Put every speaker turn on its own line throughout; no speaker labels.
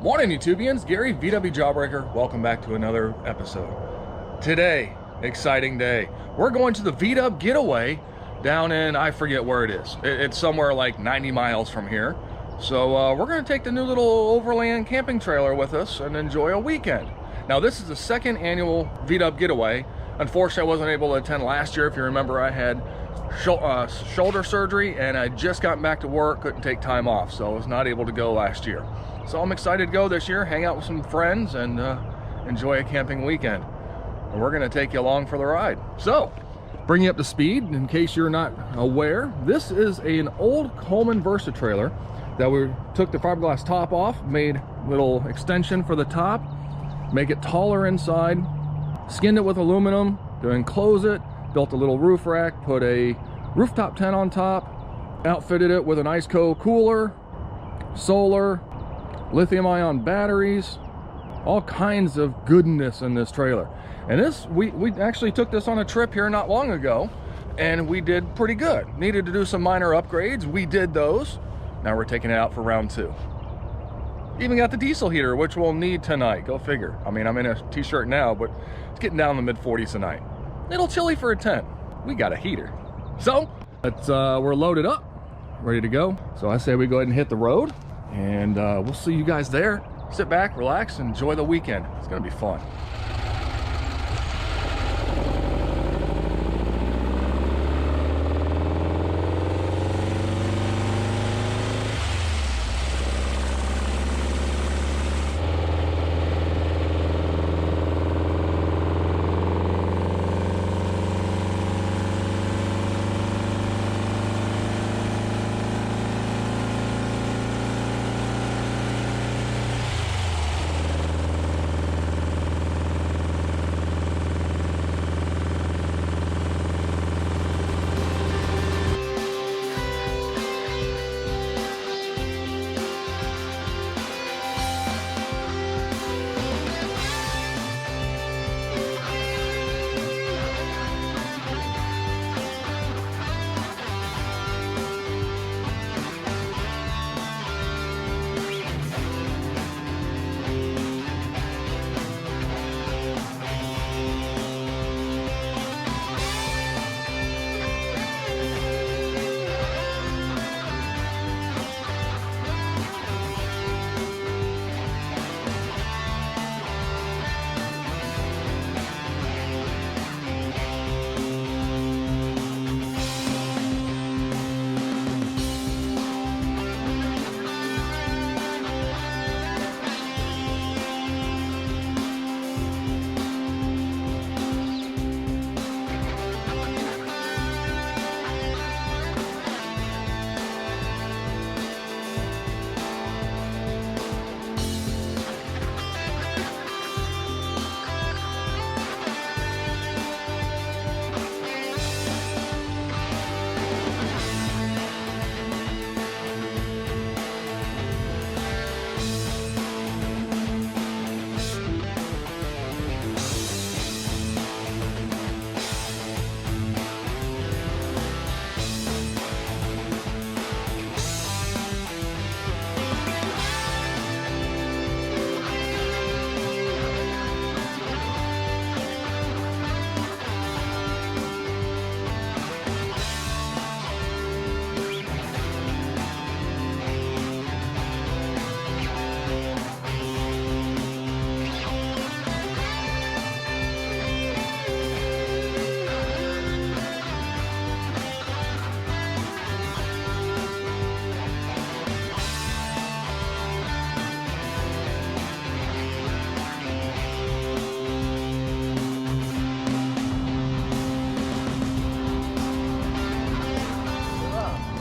Morning YouTubians, Gary VWJawbreaker. Welcome back to another episode. Today, exciting day. We're going to the VDub Getaway down in, I forget where it is. It's somewhere like 90 miles from here. So we're going to take the new little overland camping trailer with us and enjoy a weekend. Now this is the second annual VDub Getaway. Unfortunately, I wasn't able to attend last year. If you remember, I had shoulder surgery and I just got back to work, couldn't take time off, so I was not able to go last year. So I'm excited to go this year, hang out with some friends, and enjoy a camping weekend. And we're going to take you along for the ride. So, bring you up to speed, in case you're not aware, this is an old Coleman Versa trailer that we took the fiberglass top off, made a little extension for the top, make it taller inside, skinned it with aluminum to enclose it, built a little roof rack, put a rooftop tent on top, outfitted it with an ice cold cooler, solar, lithium-ion batteries, all kinds of goodness in this trailer. And this, we actually took this on a trip here not long ago, and we did pretty good. Needed to do some minor upgrades. We did those. Now we're taking it out for round 2. Even got the diesel heater, which we'll need tonight. Go figure. I mean, I'm in a t-shirt now, but it's getting down in the mid-40s tonight. A little chilly for a tent. We got a heater. So, we're loaded up, ready to go. So I say we go ahead and hit the road. And we'll see you guys there. Sit back, relax, and enjoy the weekend. It's gonna be fun.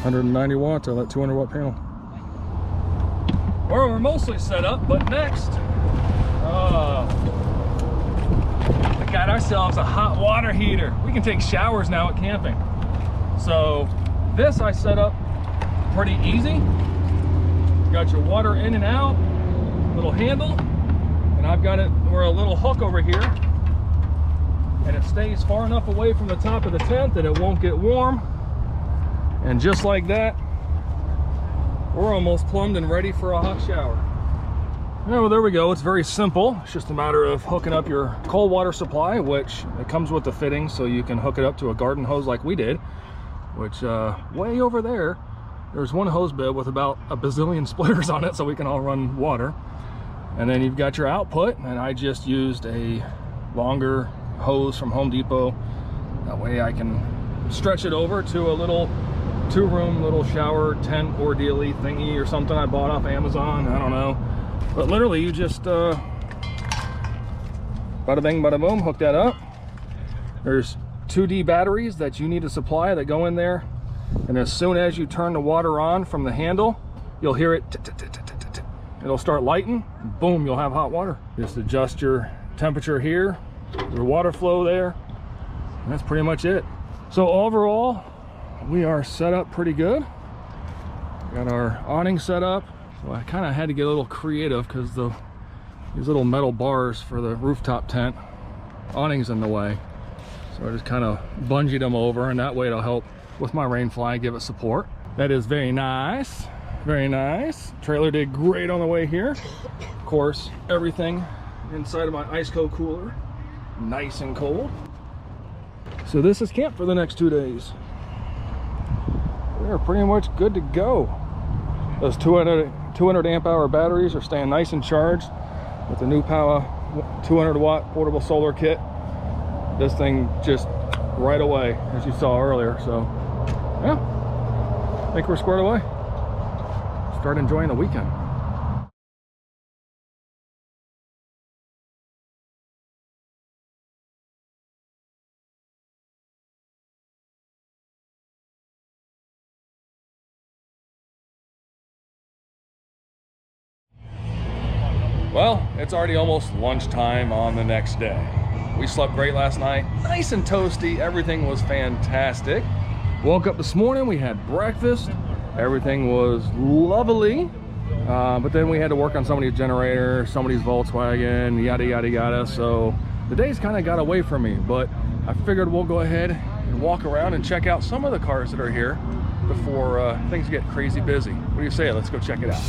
$190 watts on that 200 watt panel. Well, we're mostly set up, but next, we got ourselves a hot water heater. We can take showers now at camping. So this I set up pretty easy. Got your water in and out, little handle, and I've got it where a little hook over here, and it stays far enough away from the top of the tent that it won't get warm. And just like that, we're almost plumbed and ready for a hot shower. Yeah, well, there we go. It's very simple. It's just a matter of hooking up your cold water supply, which it comes with the fitting, so you can hook it up to a garden hose like we did, which way over there's one hose bib with about a bazillion splitters on it, so we can all run water. And then you've got your output, and I just used a longer hose from Home Depot. That way I can stretch it over to a little two-room little shower tent ordeal-y thingy or something I bought off Amazon. I don't know. But literally you just bada bing, bada boom, hook that up. There's 2D batteries that you need to supply that go in there. And as soon as you turn the water on from the handle, you'll hear it. It'll start lighting. Boom, you'll have hot water. Just adjust your temperature here, your water flow there. And that's pretty much it. So overall, we are set up pretty good. Got our awning set up. So I kind of had to get a little creative because these little metal bars for the rooftop tent, awning's in the way. So I just kind of bungeed them over, and that way it'll help with my rain fly, give it support. That is very nice, very nice. Trailer did great on the way here. Of course, everything inside of my ice cold cooler, nice and cold. So this is camp for the next 2 days. We're pretty much good to go. Those 200 amp hour batteries are staying nice and charged with the NewPowa 200 watt portable solar kit. This thing just right away, as you saw earlier. So yeah, I think we're squared away. Start enjoying the weekend. Well, it's already almost lunchtime on the next day. We slept great last night, nice and toasty, everything was fantastic. Woke up this morning, we had breakfast, everything was lovely, but then we had to work on somebody's generator, somebody's Volkswagen, yada yada yada, so the days kind of got away from me, but I figured we'll go ahead and walk around and check out some of the cars that are here before things get crazy busy. What do you say? Let's go check it out.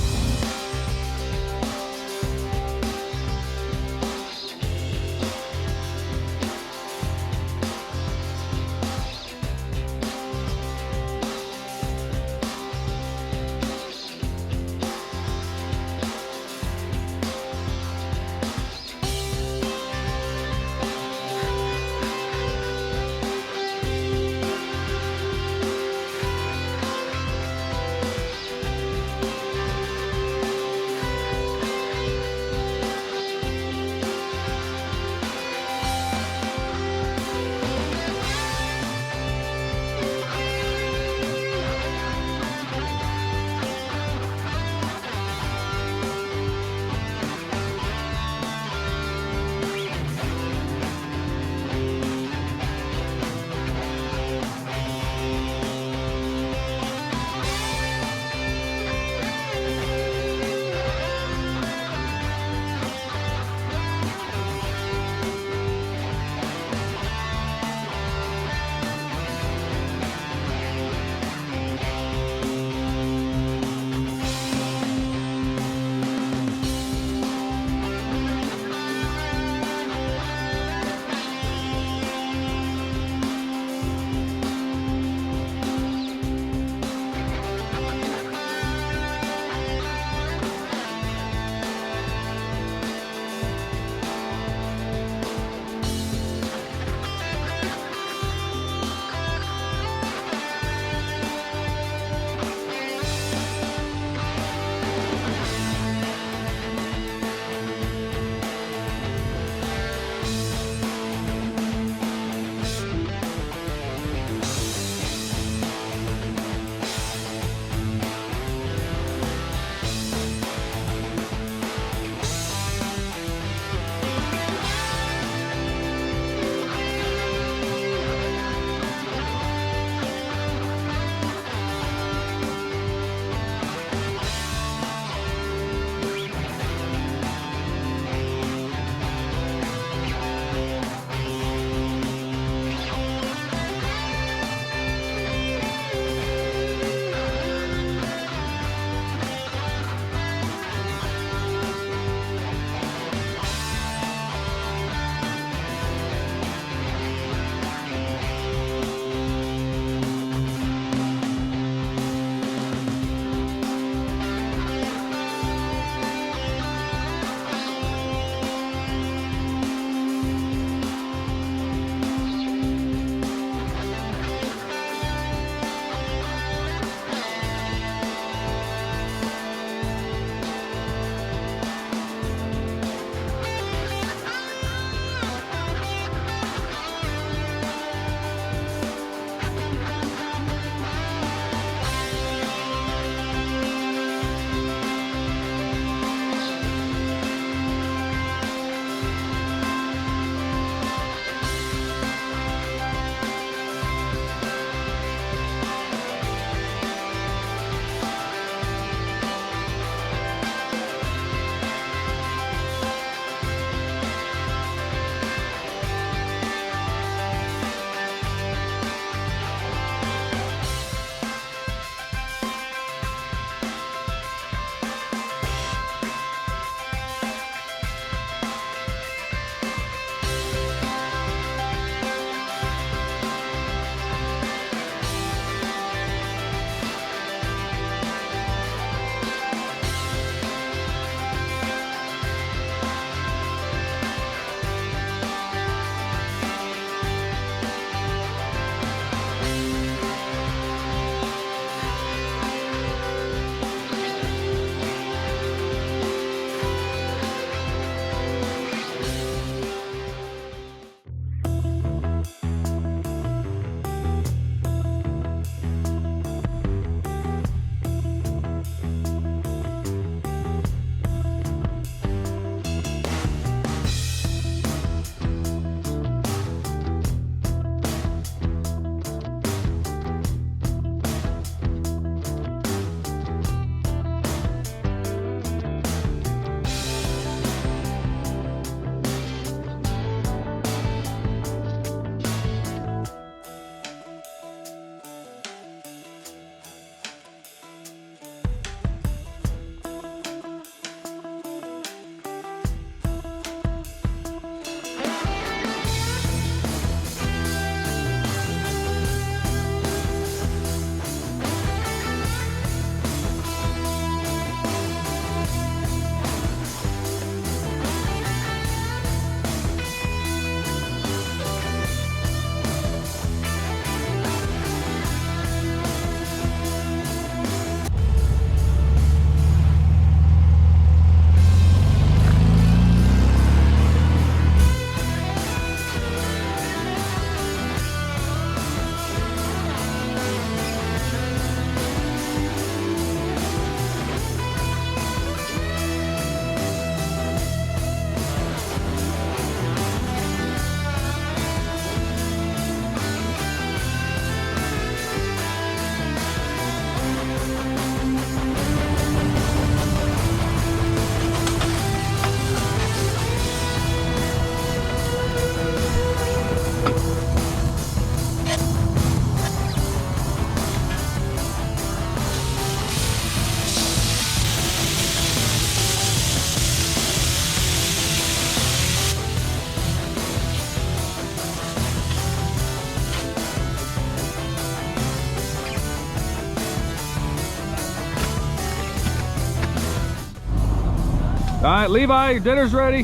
All right, Levi, your dinner's ready.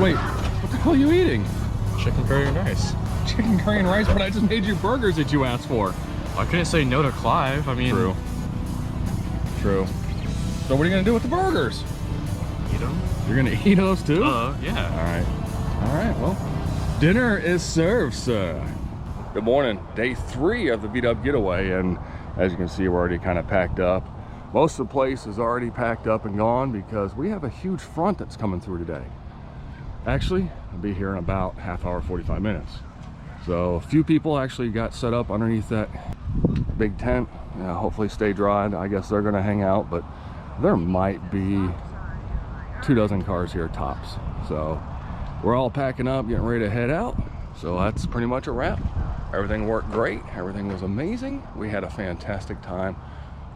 Wait, what the hell are you eating?
Chicken curry and rice.
Chicken curry and rice, but I just made you burgers that you asked for.
I couldn't say no to Clive. I mean,
True. So what are you gonna do with the burgers?
Eat them.
You're gonna eat those too?
Yeah.
All right, well, dinner is served, sir. Good morning, day 3 of the VDub Getaway, and as you can see, we're already kind of packed up. Most of the place is already packed up and gone because we have a huge front that's coming through today. Actually, I'll be here in about half hour, 45 minutes. So a few people actually got set up underneath that big tent. Hopefully stay dry. I guess they're gonna hang out, but there might be 24 cars here tops. So we're all packing up, getting ready to head out. So that's pretty much a wrap. Everything worked great. Everything was amazing. We had a fantastic time.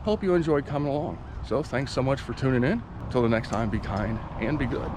Hope you enjoyed coming along. So thanks so much for tuning in. Until the next time, be kind and be good.